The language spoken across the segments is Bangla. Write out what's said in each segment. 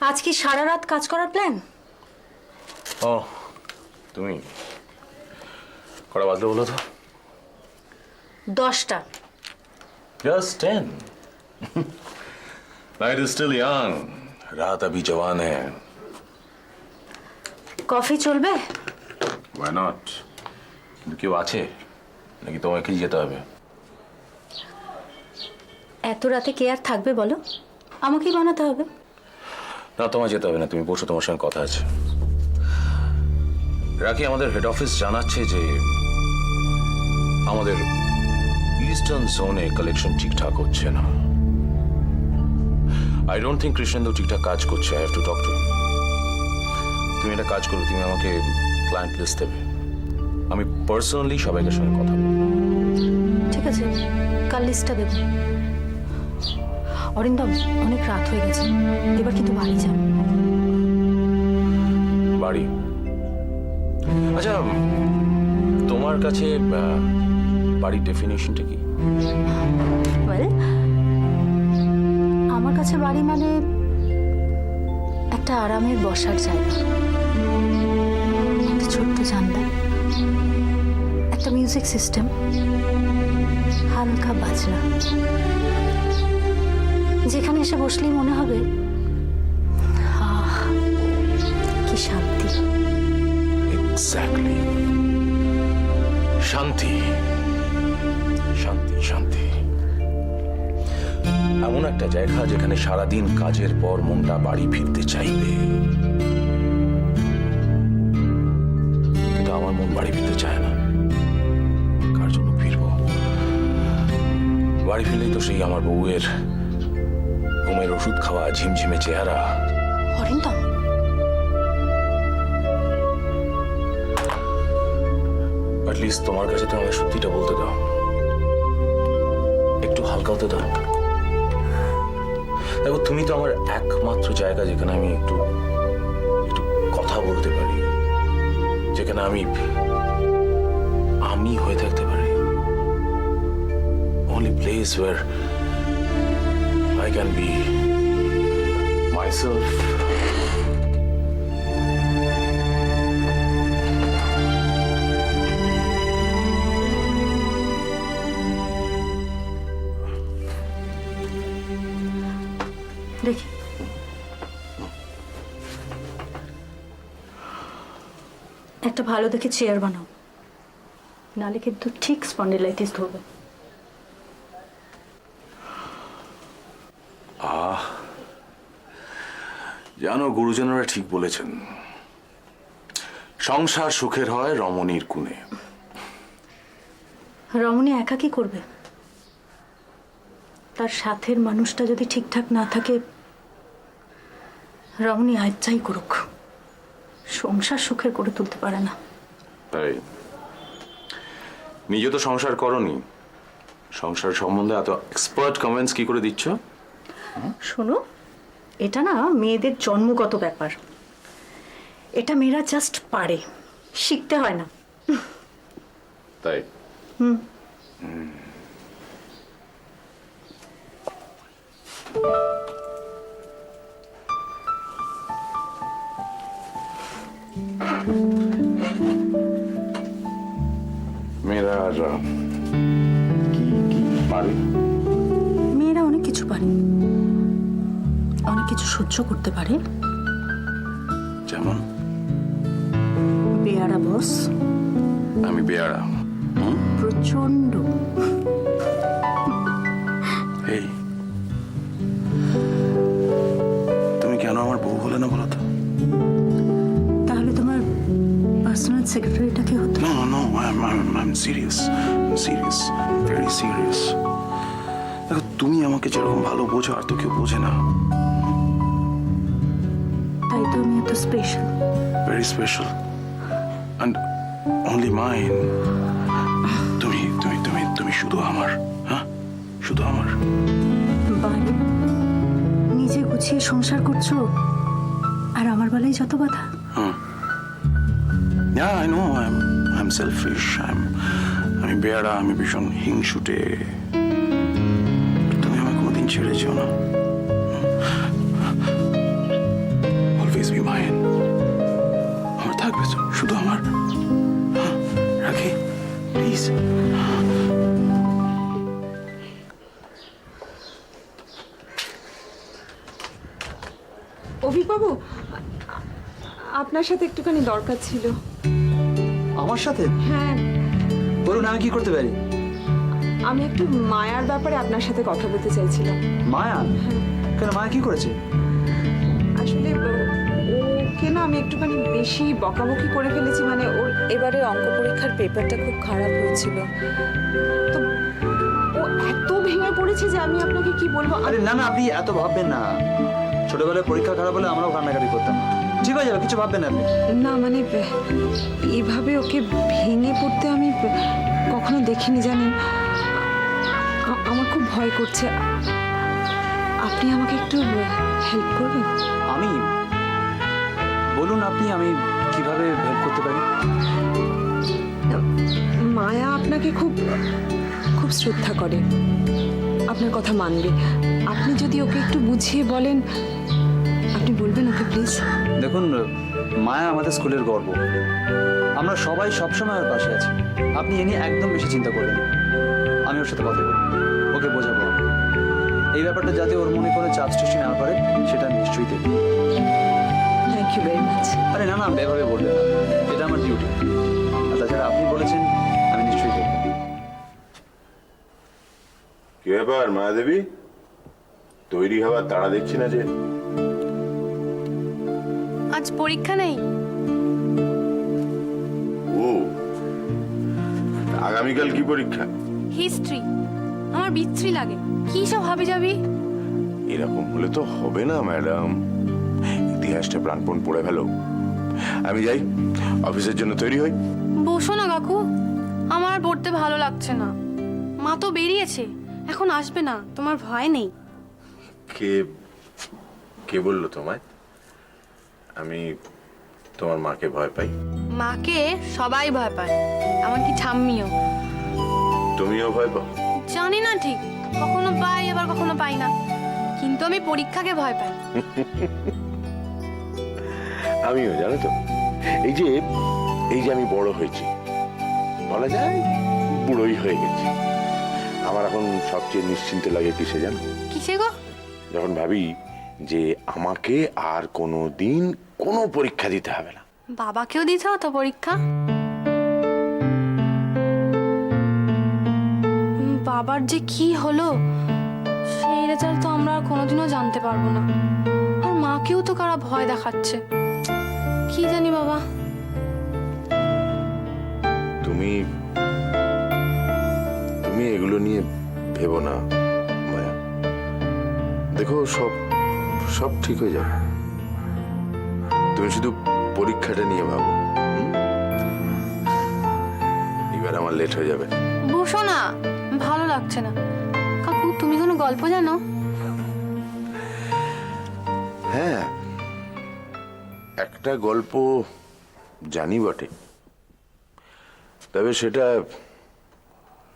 আজ কি সারা রাত কাজ করার প্ল্যান? ও তুমি কটা বাজলে বলো তো? 10টা। Just 10. Night is still young. रात अभी जवान है. কফি চলবে? Why not? কিন্তু কেউ আছে নাকি তোমাকেই যেতে হবে? এত রাতে কে আর থাকবে বলো? আমাকেই বানাতে হবে। না, তোমায় যেতে হবে না, তুমি বসো, তোমার সঙ্গে কথা আছে। রাখি, আমাদের হেড অফিস জানাচ্ছে যে আমাদের ইস্টার্ন জোনে কালেকশন ঠিকঠাক হচ্ছে না। আই ডোন্ট থিঙ্ক কৃষ্ণেন্দু ঠিকঠাক কাজ করছে। I have to talk to him. তুমি একটা কাজ করো, তুমি আমাকে ক্লায়েন্ট লিস্ট দেবে, আমি পার্সোনালি সবাইকে সঙ্গে কথা বলবো। ঠিক আছে, কাল লিস্টটা দেবো। অরিন্দম, অনেক রাত হয়ে গেছে, এবার কিন্তু বাড়ি যাও। বাড়ি? আচ্ছা, তোমার কাছে বাড়ির ডেফিনেশনটা কি? ওয়েল, আমার কাছে বাড়ি মানে একটা আরামের বসার জায়গা, একটা ছোট্ট জানলা, একটা মিউজিক সিস্টেম, হালকা বাজনা, যেখানে এসে বসলেই মনে হবে কি শান্তি। এক্স্যাক্টলি, শান্তি শান্তি শান্তি। এমন একটা জায়গা যেখানে সারাদিন কাজের পর মনটা বাড়ি ফিরতে চাইবে, কিন্তু আমার মন বাড়ি ফিরতে চায় না। কার জন্য ফিরবো? বাড়ি ফিরলেই তো সেই আমার বউয়ের ঘুমের ওষুধ খাওয়া ঝিমঝিমে চেহারা। অরিন্দম, অ্যাটলিস্ট তোমার কাছে তো আমাকে সত্যিটা বলতে দাও, একটু হালকা হতে দাও। দেখো, তুমি তো আমার একমাত্র জায়গা যেখানে আমি একটু একটু কথা বলতে পারি, যেখানে আমি হয়ে থাকতে পারি। only place where I can be myself. দেখি একটা ভালো দেখে চেয়ার বানাও, নালে কিন্তু ঠিক স্পন্ডিলাইটিস ধরবে। জানো, গুরুজনেরা ঠিক বলেছেন, সংসার সুখের হয় রমণীর গুণে। রমণী একা কি করবে? তার সাথের মানুষটা যদি ঠিকঠাক না থাকে, রমণী আচ্ছাই করুক, সংসার সুখের করে তুলতে পারে না। তাই নিজে তো সংসার করনি, সংসার সম্বন্ধে এত এক্সপার্ট কমেন্টস কি করে দিচ্ছ? শোনো, এটা না মেয়েদের জন্মগত ব্যাপার, এটা মেয়েরা জাস্ট পারে, শিখতে হয় না। তাই? মেয়েরা কি কি পারে? মেয়েরা অনেক কিছু পারে, অনেক কিছু সহ্য করতে পারে। যেমন? বেয়ারা বস। আমি বেয়ারা? প্রচন্ড। এই, তুমি কেন আমার বউ হলে না বলো তো? তাহলে তোমার পার্সোনাল সেক্রেটারিটাকে হতো। No, no, I'm serious. I'm serious. Very serious. দেখো, তুমি আমাকে যেরকম ভালো বোঝো আর তো কেউ বোঝে না। তাই তো আমি এত special. Very special. And only mine. তুমি শুধু আমার, হ্যাঁ, শুধু আমার। বাড়ি নিজে গুছিয়ে সংসার করছো, আর আমার বেলায় যত কথা। Yeah, I know. I'm selfish. আমি বেয়ারা, আমি ভীষণ হিংসুটে। তুমি আমাকে কোনোদিন ছেড়ে যেও না। প্লিজ। অভিবাবু, আপনার সাথে একটুখানি দরকার ছিল। আমার সাথে? হ্যাঁ, বলুন, আমি কি করতে পারি? আমি একটু মায়ার ব্যাপারে আপনার সাথে কথা বলতে চাইছিলাম। মায়া? কেন, মায়া কি করেছে? আসলে ওকে না আমি একটুখানি বেশি বকাবকি করে ফেলেছি। মানে ওর এবারে অঙ্ক পরীক্ষার পেপারটা খুব খারাপ হয়েছিল, তো ও এত ভেঙে পড়েছে যে আমি আপনাকে কি বলবো। আরে না না, আপনি এত ভাববেন না। ছোটবেলায় পরীক্ষা খারাপ হলে আমরাও কান্নাকাটি করতাম। ঠিক হয়ে যাবে, কিছু ভাববেন না আপনি। না মানে এভাবে ওকে ভেঙে পড়তে আমি কখনো দেখিনি, জানেন। আমার খুব ভয় করছে। আপনি আমাকে একটু হেল্প করবেন? আমি? বলুন আপনি, আমি কিভাবে হেল্প করতে পারি? মায়া আপনাকে খুব খুব শ্রদ্ধা করে, আপনার কথা মানবে। আপনি যদি ওকে একটু বুঝিয়ে বলেন, আপনি বলবেন ওকে প্লিজ? দেখুন, মায়া আমাদের স্কুলের গর্ব। আমরা সবাই সবসময় ওর পাশে আছি। আপনি এ নিয়ে একদম বেশি চিন্তা করবেন না। আমি ওর সাথে কথা বলবো, ওকে বোঝাবো। এই ব্যাপারটা যাতে ওর মনে করে চাপ সৃষ্টি না করে সেটা আমি নিশ্চয়ই দেখব। Thank you very much. আরে না না, এভাবে বলবেন না, এটা আমার ডিউটি। আর তাছাড়া আপনি বলেছেন, আমি নিশ্চয়ই দেখব। কি ব্যাপার মায়াদেবী, তৈরি হওয়ার তাড়া দেখছি না যে? আজ পরীক্ষা নেই। ও, আগামীকাল কি পরীক্ষা? হিস্ট্রি। আমার বিচ্ছিরি লাগে, কি সব হবে যাবি। এরকম হলে তো হবে না ম্যাডাম, ইতিহাসটা প্রাণপণ পড়ে ফেলো। আমি যাই, অফিসের জন্য তৈরি হই। বসো না কাকু, আমার আর পড়তে ভালো লাগছে না। মা তো বেরিয়েছে, এখন আসবে না, তোমার ভয় নেই? কে কে বললো তোমায় আমি তোমার মাকে ভয় পাই? মাকে সবাই ভয় পায়, এমনকি ঠাম্মিও। তুমিও ভয় পাও? জানি না ঠিক, কখনো পাই আবার কখনো পাই না, কিন্তু আমি পরীক্ষাকে ভয় পাই। আমিও, জানো তো, এই যে আমি বড় হয়েছি, বলা যায় বুড়োই হয়ে গেছি। আমার এখন সবচেয়ে নিশ্চিন্ত লাগে কিসে জানো? কিসে গো? যখন ভাবি যে আমাকে আর কোনো দিন কোনো পরীক্ষা দিতে হবে না। বাবাকেও দিতে হতো পরীক্ষা? বাবার যে কি হলো, সেই রেজাল্ট তো আমরা আর কোনোদিনও জানতে পারবো না। আর মাকেও তো কারা ভয় দেখাচ্ছে, কি জানি বাবা। তুমি এগুলো নিয়ে ভেবো না মায়া। দেখো, সব ঠিক হয়ে যাবে। তুমি শুধু পরীক্ষাটা নিয়ে ভাবো। এবার আমার লেট হয়ে যাবে। বসো না, ভালো লাগছে না। কাকু, তুমি কোনো গল্প জানো? হ্যাঁ, একটা গল্প জানি বটে, তবে সেটা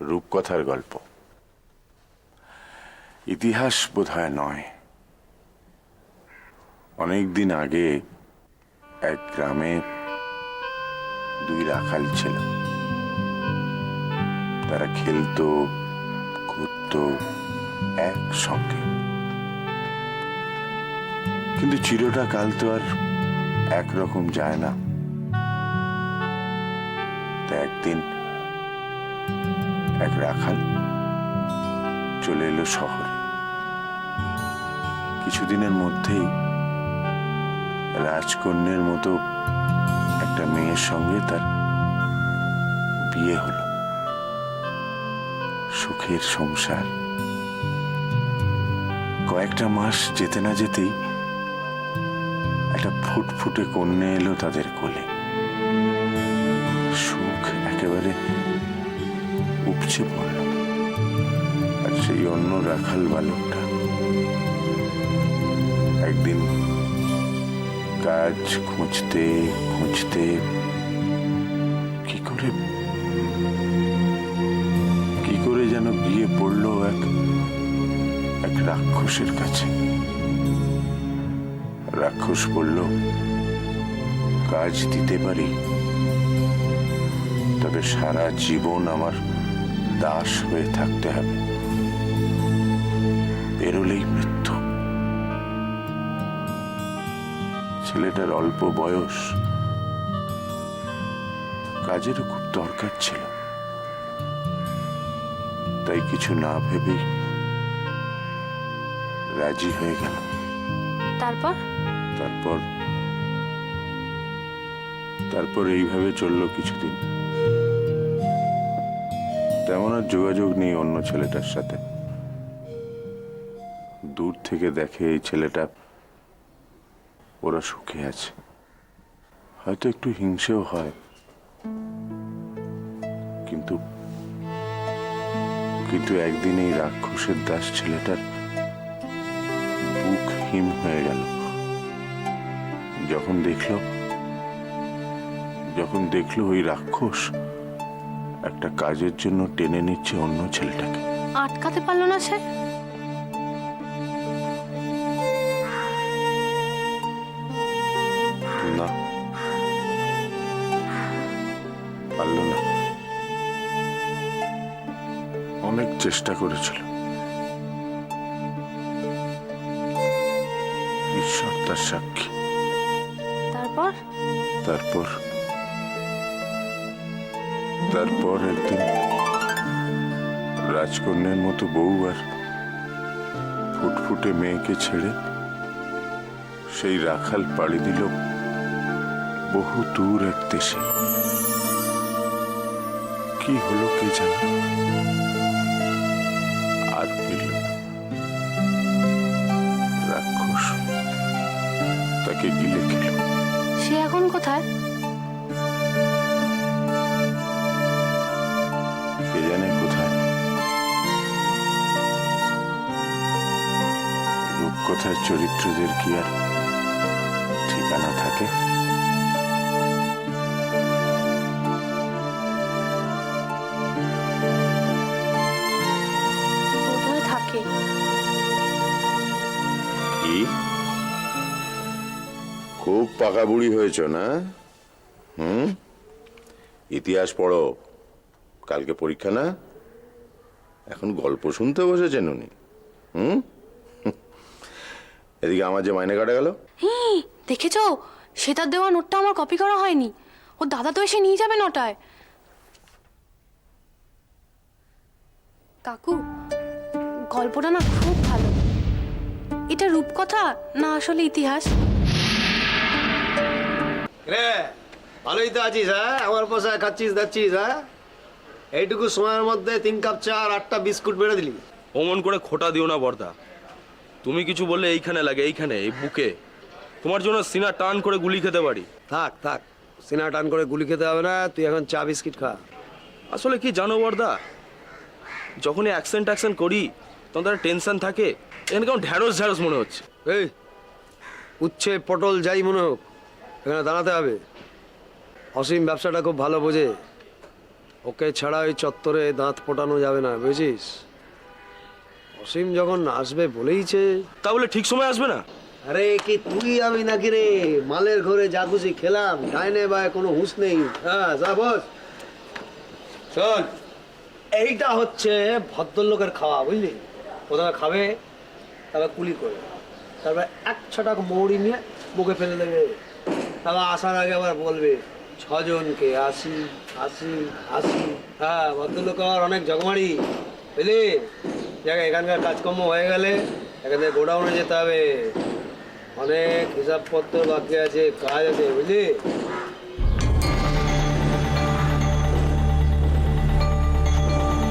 রূপকথার গল্প, ইতিহাস বোধহয় নয়। অনেক দিন আগে এক গ্রামে দুই রাখাল ছিল। তারা খেলতো, ঘুরতো একসঙ্গে, কিন্তু চিরটা কাল তো আর একরকম যায় না। তা একদিন এক রাখাল চলে এলো শহরে। কিছুদিনের মধ্যেই রাজকন্যের মতো একটা মেয়ের সঙ্গে তার বিয়ে হলো। সুখের সংসার। কয়েকটা মাস যেতে না যেতেই একটা ফুটফুটে কন্যা এলো তাদের কোলে। সুখ একেবারে উপচে পড়ল। আর সেই অন্য রাখাল বালকটা একদিন কাজ খুঁজতে খুঁজতে কি করে যেন গিয়ে পড়লো এক রাক্ষসের কাছে। রাক্ষস বলল, কাজ দিতে পারি, তবে ওকে সারা জীবন আমার দাস হয়ে থাকতে হবে। বেরোলেই মৃত্যু। ছেলেটার অল্প বয়স, কাজেরও খুব দরকার ছিল, তাই কিছু না ভেবেই রাজি হয়ে গেল। তারপর তারপর এইভাবে চললো কিছুদিন। তেমন আর যোগাযোগ নেই অন্য ছেলেটার সাথে। দূর থেকে দেখে এই ছেলেটা ওরা সুখে আছে, হয়তো একটু হিংসেও হয়, কিন্তু একদিন এই রাক্ষসের দাস ছেলেটার বুক হিম হয়ে গেল যখন দেখলো ওই রাক্ষস একটা কাজের জন্য টেনে নিচ্ছে অন্য ছেলেটাকে। আটকাতে পারলো না সে? না, পারল না। অনেক চেষ্টা করেছিল, ঈশ্বর তার সাক্ষী। তারপর একদিন রাজকন্যার মতো বউ আর ফুটফুটে মেয়েকে ছেড়ে সেই রাখাল পাড়ি দিল বহু দূর এক দেশে। কি হলো কে জানে, আর ফিরল না। রাক্ষস তাকে গিলে খেল। সে এখন কোথায়? কে জানে কোথায়। রূপকথার চরিত্রদের কি আর ঠিকানা থাকে? বোধহয় থাকে। কি খুব পাকা বুড়ি হয়েছ না? ইতিহাস পড়ো, কালকে পরীক্ষা না? এখন গল্প শুনতে বসেছেন উনি। এদিকে আমার যে মাইনে কাটা গেল। দেখেছো, সেটার দেওয়া নোটটা আমার কপি করা হয়নি। ওর দাদা তো এসে নিয়ে যাবে 9টায়। কাকু, গল্পটা না খুব ভালো। এটা রূপকথা না আসলে ইতিহাস? রে ভালোই তো আছিস? হ্যাঁ, আমার পোষায় খাচ্ছিস যাচ্ছিস? হ্যাঁ, এইটুকু সময়ের মধ্যে 3 কাপ চা আর 8টা বিস্কুট বেড়ে দিলি। অমন করে খোটা দিও না বর্দা। তুমি কিছু বললে এইখানে লাগে, এইখানে, এই বুকে। তোমার জন্য সিনা টান করে গুলি খেতে পারি। থাক থাক, সিনা টান করে গুলি খেতে হবে না, তুই এখন চা বিস্কিট খা। আসলে কি জানো বর্দা, যখনই অ্যাকসেন্ট করি তখন তার টেনশন থাকে। এখানে কেমন ঢ্যাঁড়স মনে হচ্ছে। এই উচ্ছে পটল যাই মনে হোক, এখানে দাঁড়াতে হবে। অসীম ব্যবসাটা খুব ভালো বোঝে, ওকে ছাড়া ওই চত্বরে দাঁত ফোটানো যাবে না, বুঝিস? অসীম যখন আসবে বলেইছে। তা বলে ঠিক সময় আসবে না? আরে কি তুই আমি নাকি রে? মালের ঘরে যা খুশি খেলাম, ডাইনে বায় কোনো হুঁশ নেই। হ্যাঁ, যা বস। শোন, এইটা হচ্ছে ভদ্রলোকের খাওয়া, বুঝলি? প্রথমে খাবে, তারপর কুলি করবে, তারপর 1 ছটাক মৌরি নিয়ে মুখে ফেলে দেবে। তারপর আসার আগে আবার বলবে 6 জনকে 80 80 80। হ্যাঁ, ভদ্রলোক আর অনেক জগমারি, বুঝলি? দেখ, এখানকার কাজকর্ম হয়ে গেলে এখান থেকে গোডাউনে যেতে হবে, অনেক হিসাবপত্র বাকি আছে, কাজ আছে, বুঝলি?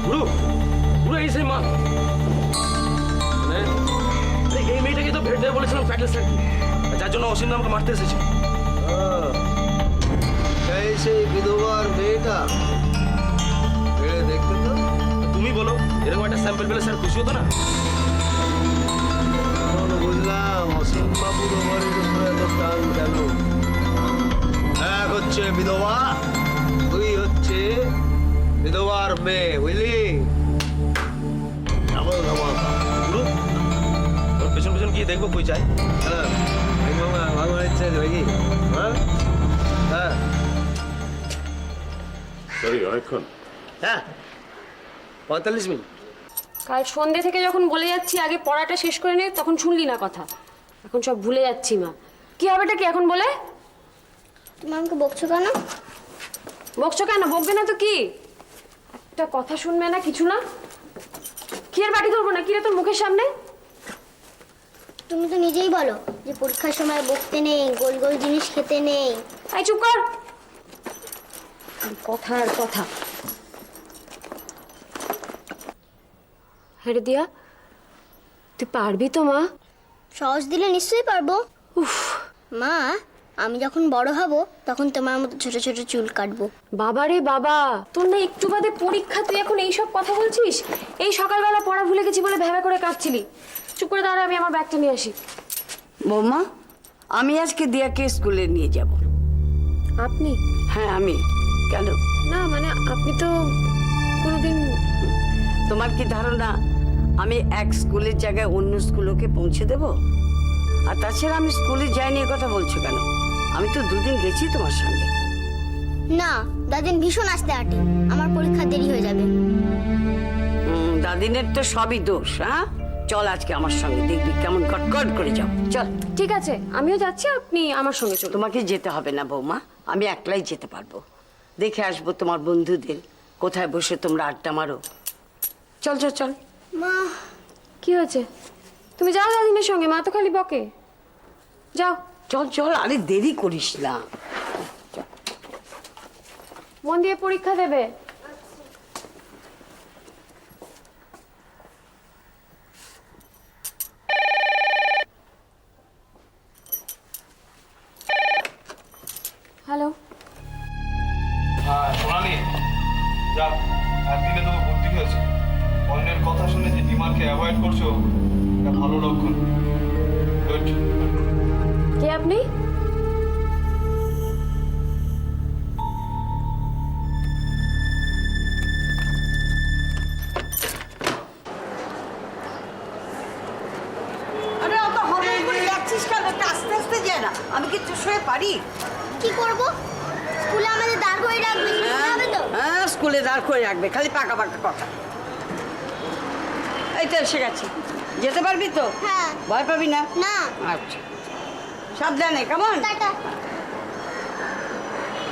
গুরু গুরু এই সেই মা, মানে এই মেয়েটাকে তো ভেটে বলেছিলাম ফ্যাটলেস আর কি, যার জন্য অসীম আমাকে মারতে এসেছে। এই সেই বিধবার মেয়েটা, দেখতে তো। তুমি বলো, এরকম একটা স্যাম্পল পেলে স্যার খুশি হতো না? বুঝলাম অসীম বাবুর ওভারের উপরে এত টান কেন। এক হচ্ছে বিধবা, 2 হচ্ছে বিধবার মেয়ে, বুঝলি? গুরু তোর পেছন গিয়ে দেখবো কই যায়। হ্যাঁ, ভালো ইচ্ছে নাকি? হ্যাঁ হ্যাঁ। সরি অনেকক্ষণ। হ্যাঁ 45 মিনিট। কাল সন্ধ্যে থেকে যখন বলে যাচ্ছি আগে পড়াটা শেষ করে নে, তখন শুনলি না কথা। এখন সব ভুলে যাচ্ছি মা। কি হবেটা কি এখন বলে? তুমি আমাকে বকছো কেন? বকছো কেন? বকবে না তো কি? একটা কথা শুনবে না, কিছু না। কি আর বাটি ধরবো না? কি রে তোর মুখের সামনে? তুমি তো নিজেই বলো যে পরীক্ষার সময় বকতে নেই, গোল গোল জিনিস খেতে নেই। এই চুপ কর। কথা আর কথা। হ্যাঁ রে দিয়া, তুই পারবি তো মা? সহজ দিলে নিশ্চয়ই পারবো। উফ, মা, আমি যখন বড় হব তখন তোমার মতো ছোট ছোট চুল কাটবো। বাবা রে বাবা, তোর না একটু বাদে পরীক্ষা, তুই এখন এইসব কথা বলছিস? এই সকালবেলা পড়া ভুলে গেছি বলে ভেবে করে কাঁদছিলি। চুপ করে দাঁড়া, আমি আমার ব্যাগটা নিয়ে আসি। বৌমা, আমি আজকে দিয়াকে স্কুলে নিয়ে যাব। আপনি? হ্যাঁ আমি। কেন? না মানে আপনি তো কোনোদিন... তোমার কি ধারণা আমি এক স্কুলের জায়গায় অন্য স্কুলকে পৌঁছে দেব? আর তাছাড়া আমি স্কুলে যাইনি, এ কথা বলছো কেন? আমি তো দুদিন গেছি তোমার সঙ্গে। না, দাদিন ভীষণ আস্তে হাঁটে, আমার পরীক্ষা দেরি হয়ে যাবে। দাদিনের তো সবই দোষ। হ্যাঁ, চল আজকে আমার সঙ্গে, দেখবি কেমন কটকট করে যাও। চল। ঠিক আছে, আমিও যাচ্ছি, আপনি আমার সঙ্গে চলুন। তোমাকে যেতে হবে না বৌমা, আমি একলাই যেতে পারবো। দেখে আসবো তোমার বন্ধুদের, কোথায় বসে তোমরা আড্ডা মারো। চল চল চল। মা, কি হয়েছে? তুমি যাও দাদিনের সঙ্গে, মা তো খালি বকে। যাও। চল চল, আরে দেরি করিস না। মন দিয়ে পরীক্ষা দেবে। হ্যালো। হ্যাঁ সোনালি, যাক একদিনে তো বুদ্ধি হয়েছে। অন্যের কথা শুনে যে ডিমান্ডকে অ্যাভয়েড করছো, এটা ভালো লক্ষণ। গুড। কে আপনি? আরে অত হড়বড় করে যাচ্ছিস কেন? একটু আস্তে আস্তে যা না, আমি কি তোর সঙ্গে পারি? কি করব? স্কুলে আমাদের দাঁড় করে রাখবে, সেটা হবে তো? হ্যাঁ, স্কুলে দাঁড় করে রাখবে, খালি পাকা পাকা কথা। এই তো এসে গেছি, যেতে পারবি তো? হ্যাঁ। ভয় পাবি না? না। আচ্ছা, সাবধানে, কেমন? টাটা।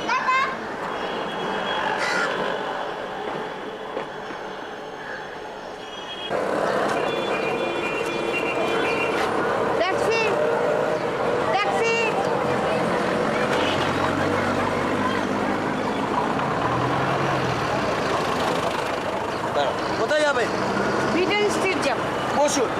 টাটা। Taxi, taxi. কোথায় যাবে? ব্রিটেন স্ট্রিট যাব। বসুন।